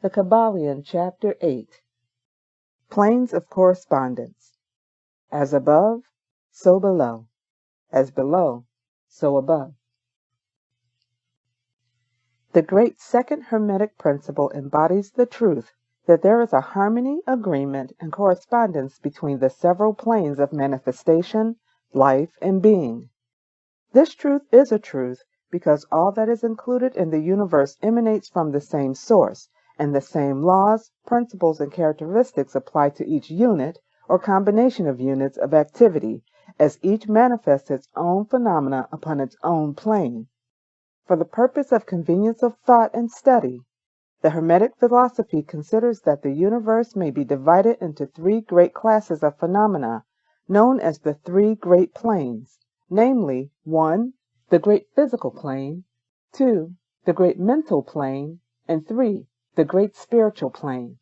The Kybalion, Chapter 8. Planes of Correspondence. As above, so below. As below, so above. The great second Hermetic principle embodies the truth that there is a harmony, agreement, and correspondence between the several planes of manifestation, life, and being. This truth is a truth because all that is included in the universe emanates from the same source, and the same laws, principles, and characteristics apply to each unit or combination of units of activity, as each manifests its own phenomena upon its own plane. For the purpose of convenience of thought and study, the Hermetic philosophy considers that the universe may be divided into three great classes of phenomena, known as the three great planes, namely, 1. The great physical plane, 2. The great mental plane, and 3. The great spiritual plane.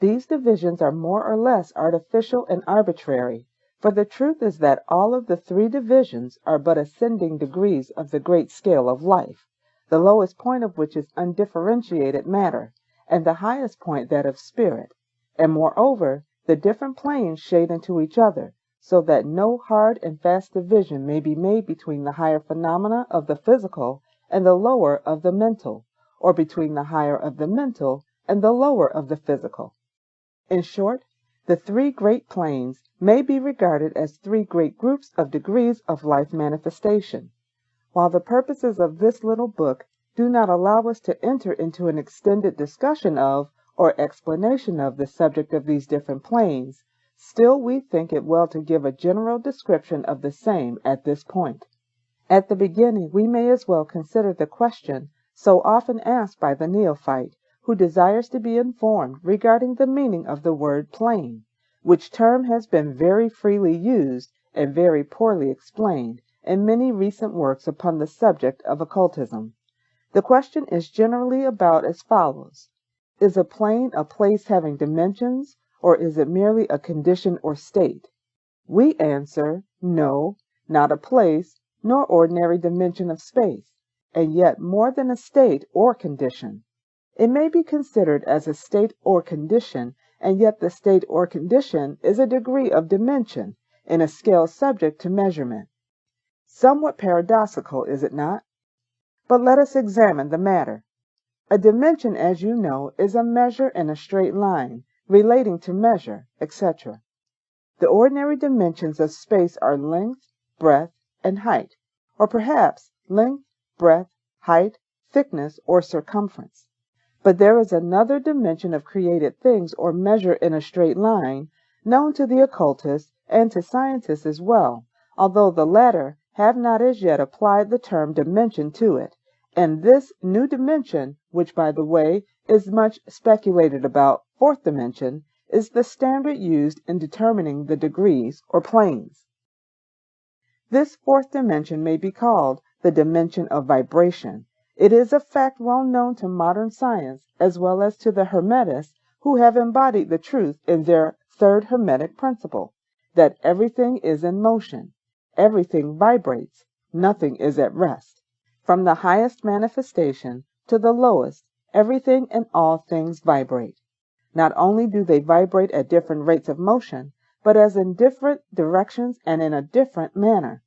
These divisions are more or less artificial and arbitrary, for the truth is that all of the three divisions are but ascending degrees of the great scale of life, the lowest point of which is undifferentiated matter, and the highest point that of spirit, and moreover, the different planes shade into each other, so that no hard and fast division may be made between the higher phenomena of the physical and the lower of the mental, or between the higher of the mental and the lower of the physical. In short, the three great planes may be regarded as three great groups of degrees of life manifestation. While the purposes of this little book do not allow us to enter into an extended discussion of or explanation of the subject of these different planes, still we think it well to give a general description of the same at this point. At the beginning, we may as well consider the question so often asked by the neophyte, who desires to be informed regarding the meaning of the word plane, which term has been very freely used and very poorly explained in many recent works upon the subject of occultism. The question is generally about as follows: is a plane a place having dimensions, or is it merely a condition or state? We answer, no, not a place, nor ordinary dimension of space, and yet more than a state or condition. It may be considered as a state or condition, and yet the state or condition is a degree of dimension in a scale subject to measurement. Somewhat paradoxical, is it not? But let us examine the matter. A dimension, as you know, is a measure in a straight line, relating to measure, etc. The ordinary dimensions of space are length, breadth, and height, or perhaps length, breadth, height, thickness, or circumference. But there is another dimension of created things or measure in a straight line, known to the occultists and to scientists as well, although the latter have not as yet applied the term dimension to it, and this new dimension, which by the way is much speculated about, fourth dimension, is the standard used in determining the degrees or planes. This fourth dimension may be called the dimension of vibration. It is a fact well known to modern science as well as to the Hermetists, who have embodied the truth in their third Hermetic principle, that everything is in motion, everything vibrates, nothing is at rest. From the highest manifestation to the lowest, everything and all things vibrate. Not only do they vibrate at different rates of motion, but as in different directions and in a different manner.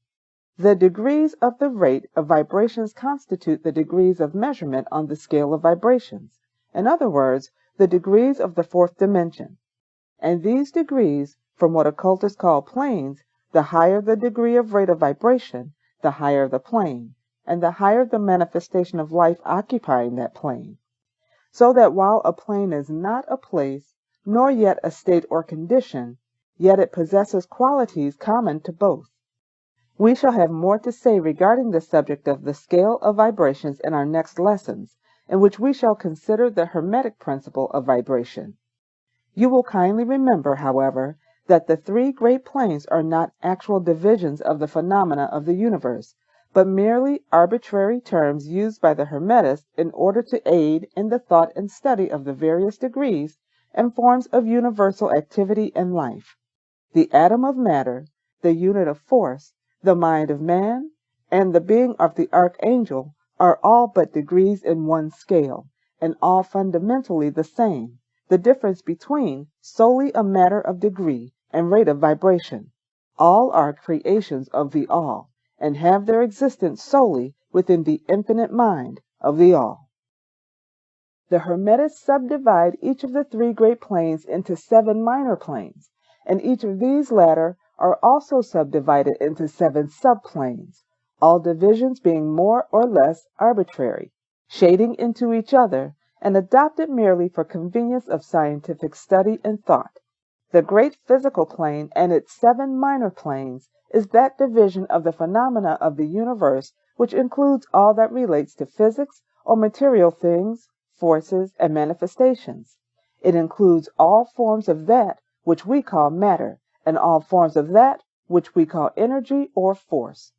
The degrees of the rate of vibrations constitute the degrees of measurement on the scale of vibrations. In other words, the degrees of the fourth dimension. And these degrees, from what occultists call planes, the higher the degree of rate of vibration, the higher the plane, and the higher the manifestation of life occupying that plane. So that while a plane is not a place, nor yet a state or condition, yet it possesses qualities common to both. We shall have more to say regarding the subject of the scale of vibrations in our next lessons, in which we shall consider the Hermetic principle of vibration. You will kindly remember, however, that the three great planes are not actual divisions of the phenomena of the universe, but merely arbitrary terms used by the Hermetists in order to aid in the thought and study of the various degrees and forms of universal activity and life. The atom of matter, the unit of force, the mind of man, and the being of the archangel are all but degrees in one scale, and all fundamentally the same, the difference between solely a matter of degree and rate of vibration. All are creations of the All, and have their existence solely within the infinite mind of the All. The Hermetists subdivide each of the three great planes into 7 minor planes, and each of these latter are also subdivided into 7 subplanes, all divisions being more or less arbitrary, shading into each other, and adopted merely for convenience of scientific study and thought. The great physical plane and its 7 minor planes is that division of the phenomena of the universe which includes all that relates to physics or material things, forces, and manifestations. It includes all forms of that which we call matter, and all forms of that which we call energy or force.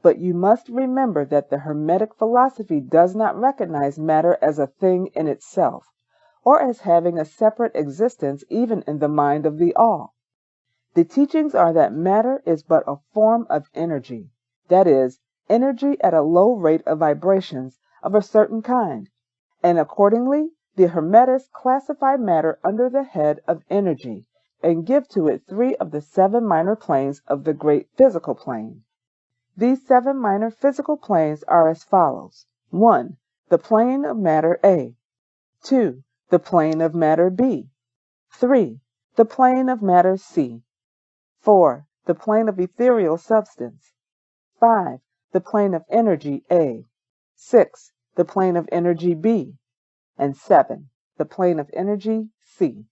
But you must remember that the Hermetic philosophy does not recognize matter as a thing in itself, or as having a separate existence even in the mind of the All. The teachings are that matter is but a form of energy, that is, energy at a low rate of vibrations of a certain kind, and accordingly the Hermetists classify matter under the head of energy and give to it 3 of the 7 minor planes of the great physical plane. These 7 minor physical planes are as follows: 1. The plane of matter A. 2. The plane of matter B. 3. The plane of matter C. 4. The plane of ethereal substance. 5. The plane of energy A. 6. The plane of energy B. And 7. The plane of energy C.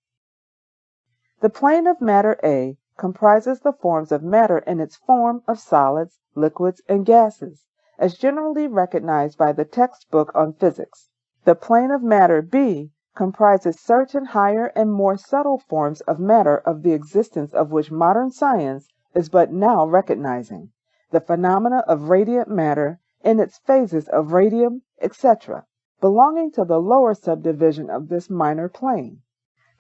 The plane of matter A comprises the forms of matter in its form of solids, liquids, and gases, as generally recognized by the textbook on physics. The plane of matter B comprises certain higher and more subtle forms of matter of the existence of which modern science is but now recognizing, the phenomena of radiant matter in its phases of radium, etc., belonging to the lower subdivision of this minor plane.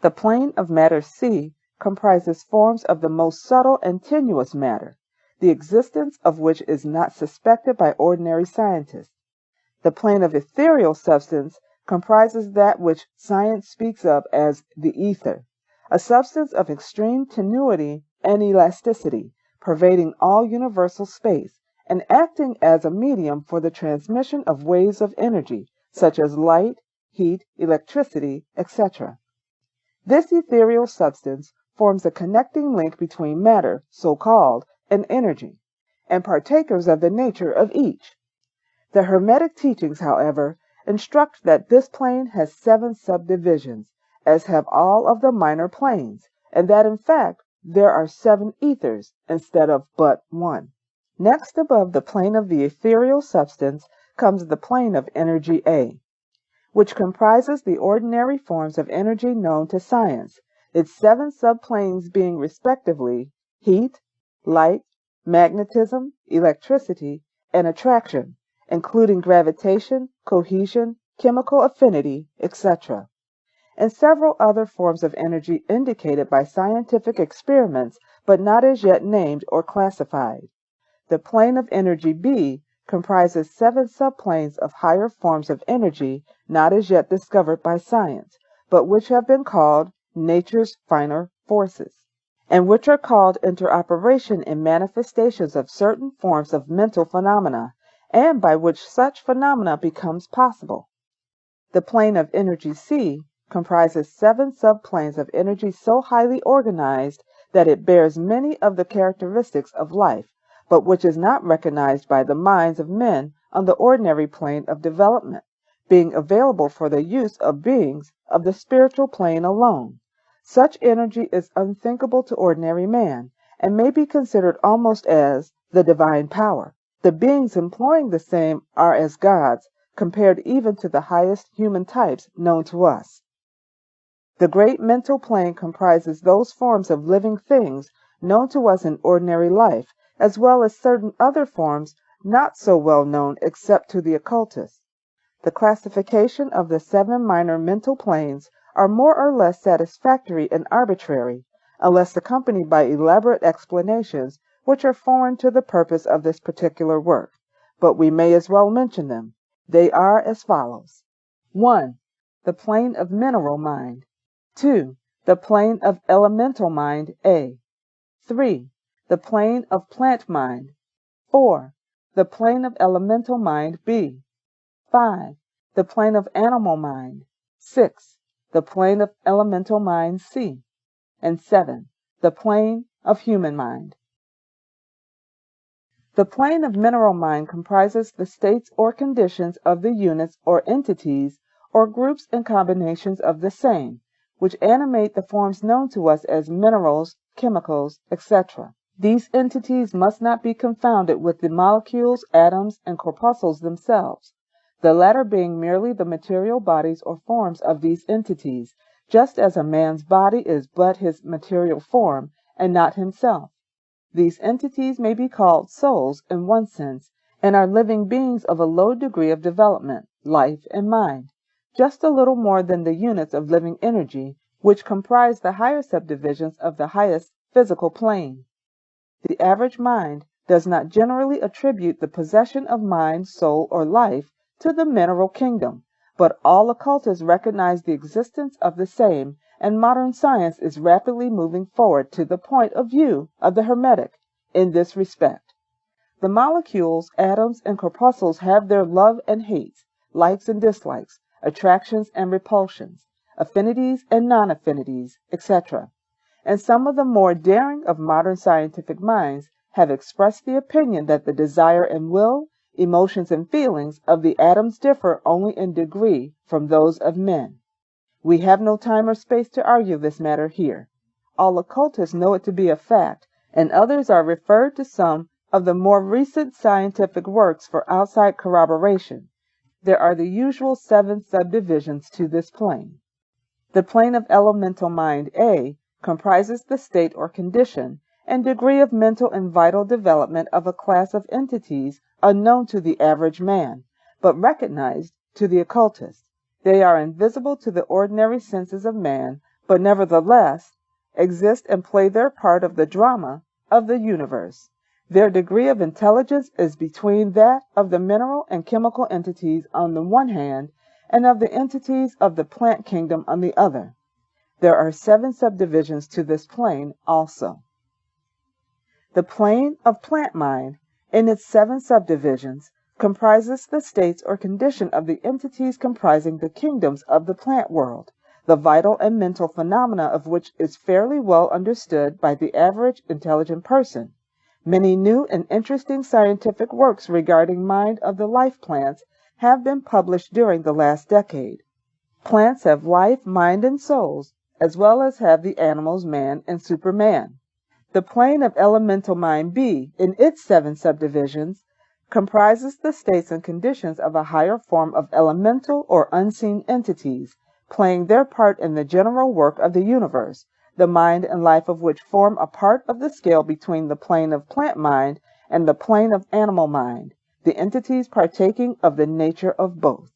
The plane of matter C comprises forms of the most subtle and tenuous matter, the existence of which is not suspected by ordinary scientists. The plane of ethereal substance comprises that which science speaks of as the ether, a substance of extreme tenuity and elasticity, pervading all universal space, and acting as a medium for the transmission of waves of energy, such as light, heat, electricity, etc. This ethereal substance forms a connecting link between matter, so-called, and energy, and partakers of the nature of each. The Hermetic teachings, however, instruct that this plane has 7 subdivisions, as have all of the minor planes, and that in fact there are 7 ethers instead of but 1. Next above the plane of the ethereal substance comes the plane of energy A, which comprises the ordinary forms of energy known to science, its 7 subplanes being respectively heat, light, magnetism, electricity, and attraction, including gravitation, cohesion, chemical affinity, etc., and several other forms of energy indicated by scientific experiments but not as yet named or classified. The plane of energy B comprises 7 subplanes of higher forms of energy not as yet discovered by science, but which have been called nature's finer forces, and which are called into operation in manifestations of certain forms of mental phenomena, and by which such phenomena becomes possible. The plane of energy C comprises 7 subplanes of energy so highly organized that it bears many of the characteristics of life, but which is not recognized by the minds of men on the ordinary plane of development, being available for the use of beings of the spiritual plane alone. Such energy is unthinkable to ordinary man, and may be considered almost as the divine power. The beings employing the same are as gods, compared even to the highest human types known to us. The great mental plane comprises those forms of living things known to us in ordinary life, as well as certain other forms not so well known except to the occultists. The classification of the 7 minor mental planes are more or less satisfactory and arbitrary, unless accompanied by elaborate explanations which are foreign to the purpose of this particular work, but we may as well mention them. They are as follows. 1. the plane of mineral mind. 2. The plane of elemental mind A. 3. The plane of plant mind. 4. The plane of elemental mind B. 5. The plane of animal mind. 6. The plane of elemental mind C. And 7. The plane of human mind. The plane of mineral mind comprises the states or conditions of the units or entities or groups and combinations of the same, which animate the forms known to us as minerals, chemicals, etc. These entities must not be confounded with the molecules, atoms, and corpuscles themselves, the latter being merely the material bodies or forms of these entities, just as a man's body is but his material form and not himself. These entities may be called souls in one sense, and are living beings of a low degree of development, life, and mind, just a little more than the units of living energy, which comprise the higher subdivisions of the highest physical plane. The average mind does not generally attribute the possession of mind, soul, or life to the mineral kingdom, but all occultists recognize the existence of the same, and modern science is rapidly moving forward to the point of view of the Hermetic in this respect. The molecules, atoms, and corpuscles have their love and hates, likes and dislikes, attractions and repulsions, affinities and non-affinities, etc. And some of the more daring of modern scientific minds have expressed the opinion that the desire and will, emotions and feelings of the atoms differ only in degree from those of men. We have no time or space to argue this matter here. All occultists know it to be a fact, and others are referred to some of the more recent scientific works for outside corroboration. There are the usual 7 subdivisions to this plane. The plane of elemental mind A comprises the state or condition and degree of mental and vital development of a class of entities unknown to the average man, but recognized to the occultist. They are invisible to the ordinary senses of man, but nevertheless exist and play their part of the drama of the universe. Their degree of intelligence is between that of the mineral and chemical entities on the one hand and of the entities of the plant kingdom on the other. There are 7 subdivisions to this plane also. The plane of plant mind, in its 7 subdivisions, comprises the states or condition of the entities comprising the kingdoms of the plant world, the vital and mental phenomena of which is fairly well understood by the average intelligent person. Many new and interesting scientific works regarding mind of the life plants have been published during the last decade. Plants have life, mind, and souls, as well as have the animals man and superman. The plane of elemental mind B, in its 7 subdivisions, comprises the states and conditions of a higher form of elemental or unseen entities, playing their part in the general work of the universe, the mind and life of which form a part of the scale between the plane of plant mind and the plane of animal mind, the entities partaking of the nature of both.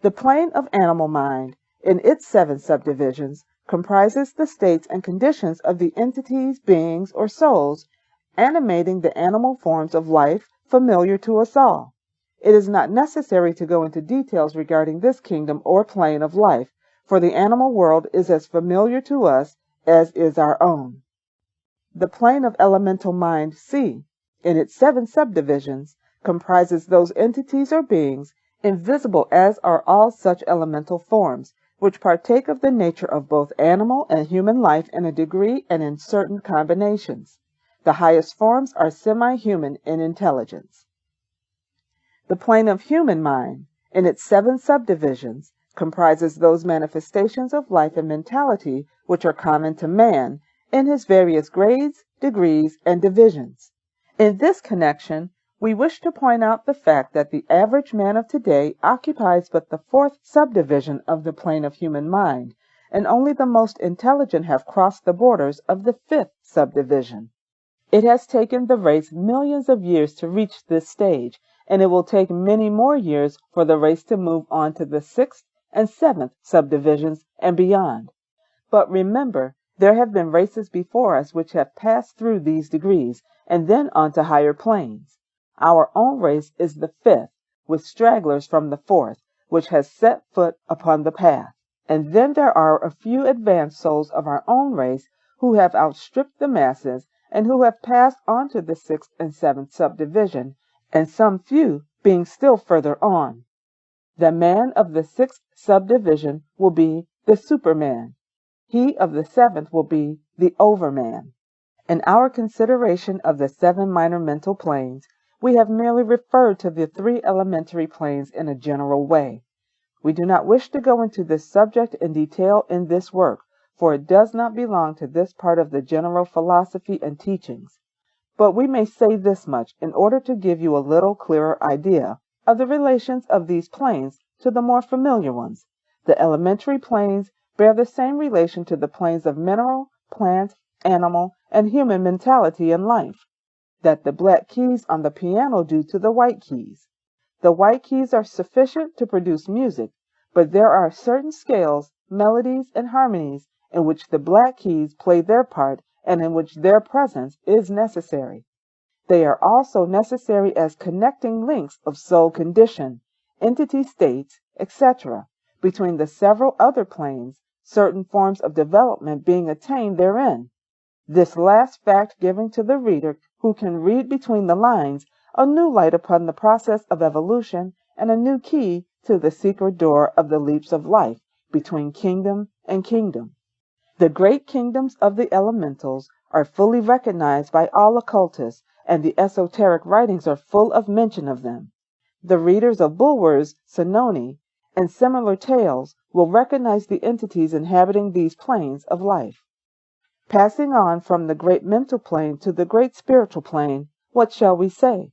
The plane of animal mind, in its 7 subdivisions, comprises the states and conditions of the entities, beings, or souls animating the animal forms of life familiar to us all. It is not necessary to go into details regarding this kingdom or plane of life, for the animal world is as familiar to us as is our own. The plane of elemental mind C, in its 7 subdivisions, comprises those entities or beings, invisible as are all such elemental forms, which partake of the nature of both animal and human life in a degree and in certain combinations. The highest forms are semi-human in intelligence. The plane of human mind, in its 7 subdivisions, comprises those manifestations of life and mentality which are common to man in his various grades, degrees, and divisions. In this connection, we wish to point out the fact that the average man of today occupies but the 4th subdivision of the plane of human mind, and only the most intelligent have crossed the borders of the 5th subdivision. It has taken the race millions of years to reach this stage, and it will take many more years for the race to move on to the 6th and 7th subdivisions and beyond. But remember, there have been races before us which have passed through these degrees and then on to higher planes. Our own race is the 5th, with stragglers from the 4th, which has set foot upon the path. And then there are a few advanced souls of our own race who have outstripped the masses and who have passed on to the sixth and seventh subdivision, and some few being still further on. The man of the sixth subdivision will be the Superman. He of the seventh will be the Overman. In our consideration of the 7 minor mental planes, we have merely referred to the 3 elementary planes in a general way. We do not wish to go into this subject in detail in this work, for it does not belong to this part of the general philosophy and teachings. But we may say this much in order to give you a little clearer idea of the relations of these planes to the more familiar ones. The elementary planes bear the same relation to the planes of mineral, plant, animal, and human mentality and life that the black keys on the piano do to the white keys. The white keys are sufficient to produce music, but there are certain scales, melodies, and harmonies in which the black keys play their part and in which their presence is necessary. They are also necessary as connecting links of soul condition, entity states, etc., between the several other planes, certain forms of development being attained therein. This last fact giving to the reader who can read between the lines a new light upon the process of evolution and a new key to the secret door of the leaps of life between kingdom and kingdom. The great kingdoms of the elementals are fully recognized by all occultists, and the esoteric writings are full of mention of them. The readers of Bulwer's Senoni and similar tales will recognize the entities inhabiting these planes of life. Passing on from the great mental plane to the great spiritual plane, what shall we say?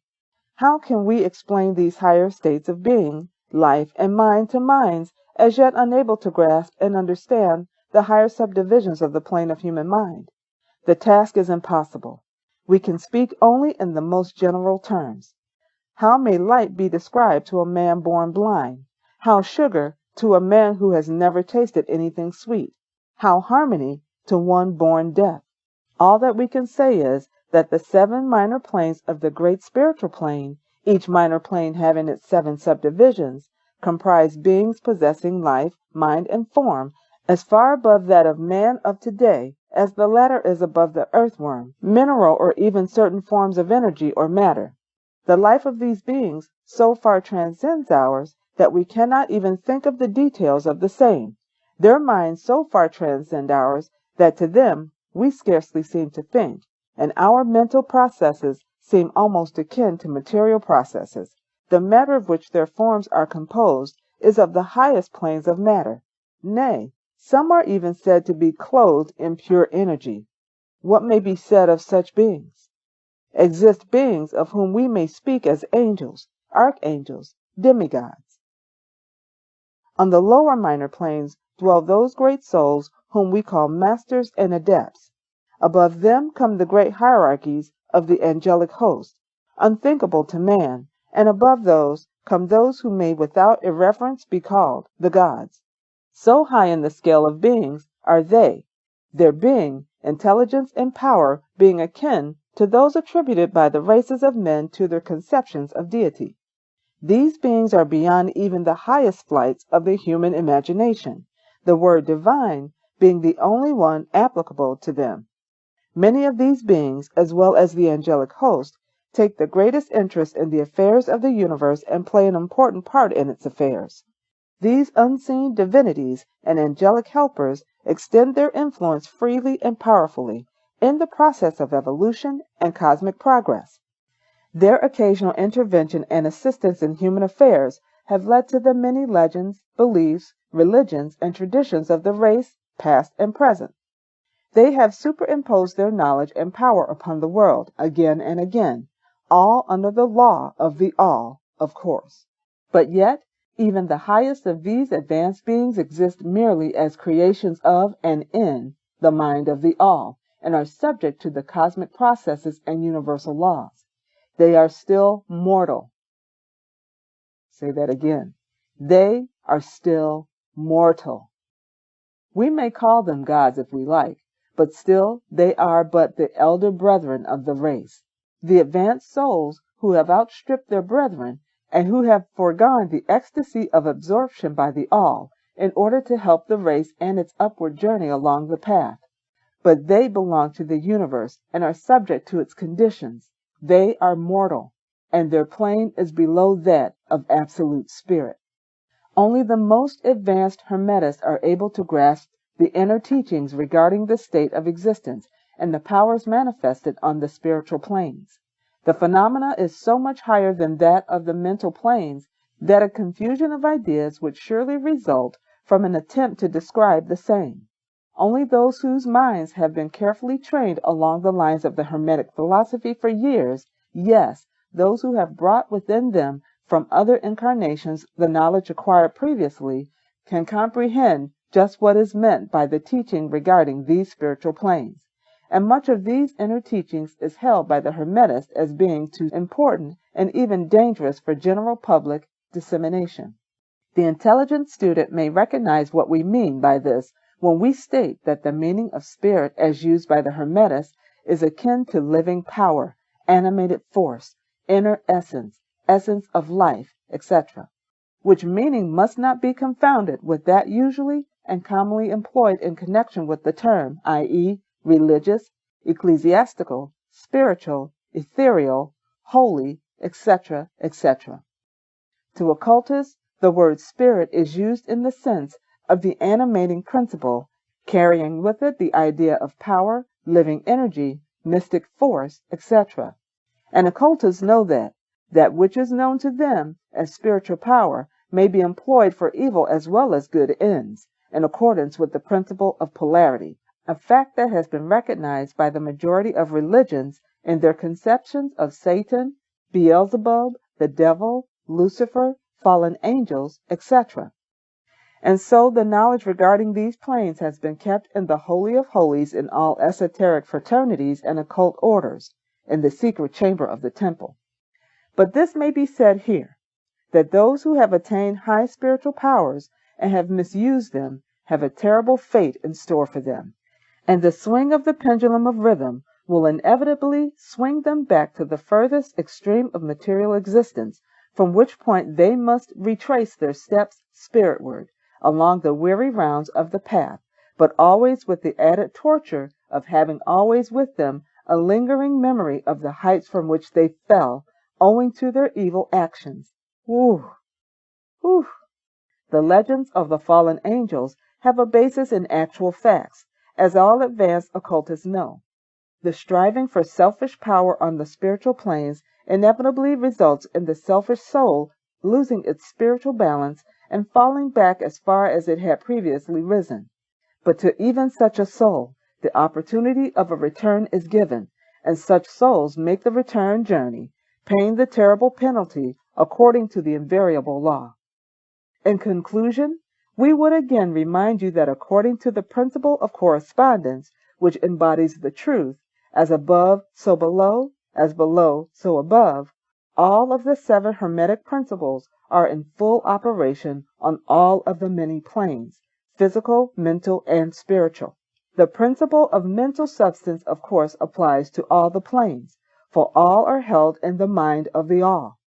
How can we explain these higher states of being, life, and mind to minds as yet unable to grasp and understand the higher subdivisions of the plane of human mind? The task is impossible. We can speak only in the most general terms. How may light be described to a man born blind? How sugar to a man who has never tasted anything sweet? How harmony to one born deaf? All that we can say is that the 7 minor planes of the great spiritual plane, each minor plane having its 7 subdivisions, comprise beings possessing life, mind, and form as far above that of man of today as the latter is above the earthworm, mineral, or even certain forms of energy or matter. The life of these beings so far transcends ours that we cannot even think of the details of the same. Their minds so far transcend ours that to them we scarcely seem to think, and our mental processes seem almost akin to material processes. The matter of which their forms are composed is of the highest planes of matter. Nay, some are even said to be clothed in pure energy. What may be said of such beings? Exist beings of whom we may speak as angels, archangels, demigods. On the lower minor planes dwell those great souls whom we call masters and adepts. Above them come the great hierarchies of the angelic host, unthinkable to man, and above those come those who may without irreverence be called the gods. So high in the scale of beings are they, their being, intelligence, and power being akin to those attributed by the races of men to their conceptions of deity. These beings are beyond even the highest flights of the human imagination, the word divine being the only one applicable to them. Many of these beings, as well as the angelic host, take the greatest interest in the affairs of the universe and play an important part in its affairs. These unseen divinities and angelic helpers extend their influence freely and powerfully in the process of evolution and cosmic progress. Their occasional intervention and assistance in human affairs have led to the many legends, beliefs, religions, and traditions of the race, past and present. They have superimposed their knowledge and power upon the world again and again, all under the law of the all, of course. But yet, even the highest of these advanced beings exist merely as creations of and in the mind of the all, and are subject to the cosmic processes and universal laws. They are still mortal. Say that again. They are still mortal. We may call them gods if we like, but still they are but the elder brethren of the race. The advanced souls who have outstripped their brethren and who have foregone the ecstasy of absorption by the all in order to help the race and its upward journey along the path. But they belong to the universe and are subject to its conditions. They are mortal, and their plane is below that of absolute spirit. Only the most advanced Hermetists are able to grasp the inner teachings regarding the state of existence and the powers manifested on the spiritual planes. The phenomena is so much higher than that of the mental planes that a confusion of ideas would surely result from an attempt to describe the same. Only those whose minds have been carefully trained along the lines of the Hermetic philosophy for years, yes, those who have brought within them from other incarnations the knowledge acquired previously, can comprehend just what is meant by the teaching regarding these spiritual planes. And much of these inner teachings is held by the Hermetists as being too important and even dangerous for general public dissemination. The intelligent student may recognize what we mean by this when we state that the meaning of spirit as used by the Hermetists is akin to living power, animated force, inner essence, essence of life, etc., which meaning must not be confounded with that usually and commonly employed in connection with the term, i.e., religious, ecclesiastical, spiritual, ethereal, holy, etc., etc. To occultists, the word spirit is used in the sense of the animating principle, carrying with it the idea of power, living energy, mystic force, etc. And occultists know that which is known to them as spiritual power may be employed for evil as well as good ends, in accordance with the principle of polarity, a fact that has been recognized by the majority of religions in their conceptions of Satan, Beelzebub, the devil, Lucifer, fallen angels, etc. And so the knowledge regarding these planes has been kept in the Holy of Holies in all esoteric fraternities and occult orders, in the secret chamber of the temple. But this may be said here, that those who have attained high spiritual powers and have misused them have a terrible fate in store for them, and the swing of the pendulum of rhythm will inevitably swing them back to the furthest extreme of material existence, from which point they must retrace their steps spiritward along the weary rounds of the path, but always with the added torture of having always with them a lingering memory of the heights from which they fell owing to their evil actions. Whew! Whew! The legends of the fallen angels have a basis in actual facts, as all advanced occultists know. The striving for selfish power on the spiritual planes inevitably results in the selfish soul losing its spiritual balance and falling back as far as it had previously risen. But to even such a soul, the opportunity of a return is given, and such souls make the return journey, paying the terrible penalty according to the invariable law. In conclusion, we would again remind you that according to the principle of correspondence, which embodies the truth, as above, so below, as below, so above, all of the 7 Hermetic principles are in full operation on all of the many planes, physical, mental, and spiritual. The principle of mental substance, of course, applies to all the planes, for all are held in the mind of the all.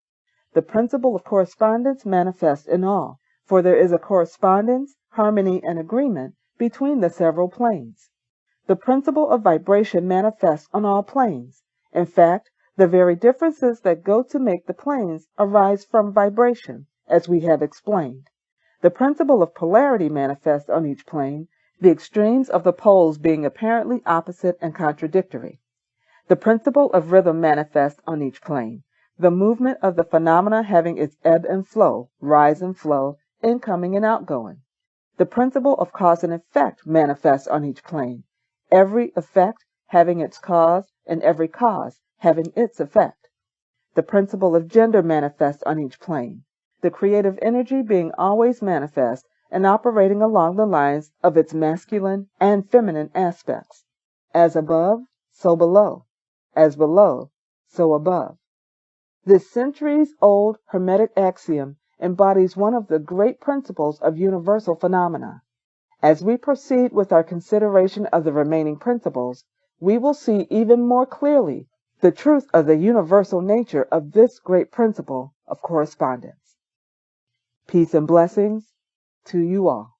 The principle of correspondence manifests in all, for there is a correspondence, harmony, and agreement between the several planes. The principle of vibration manifests on all planes. In fact, the very differences that go to make the planes arise from vibration, as we have explained. The principle of polarity manifests on each plane, the extremes of the poles being apparently opposite and contradictory. The principle of rhythm manifests on each plane, the movement of the phenomena having its ebb and flow, rise and flow, incoming and outgoing. The principle of cause and effect manifests on each plane, every effect having its cause and every cause having its effect. The principle of gender manifests on each plane, the creative energy being always manifest and operating along the lines of its masculine and feminine aspects. As above, so below. As below, so above. This centuries-old Hermetic axiom embodies one of the great principles of universal phenomena. As we proceed with our consideration of the remaining principles, we will see even more clearly the truth of the universal nature of this great principle of correspondence. Peace and blessings to you all.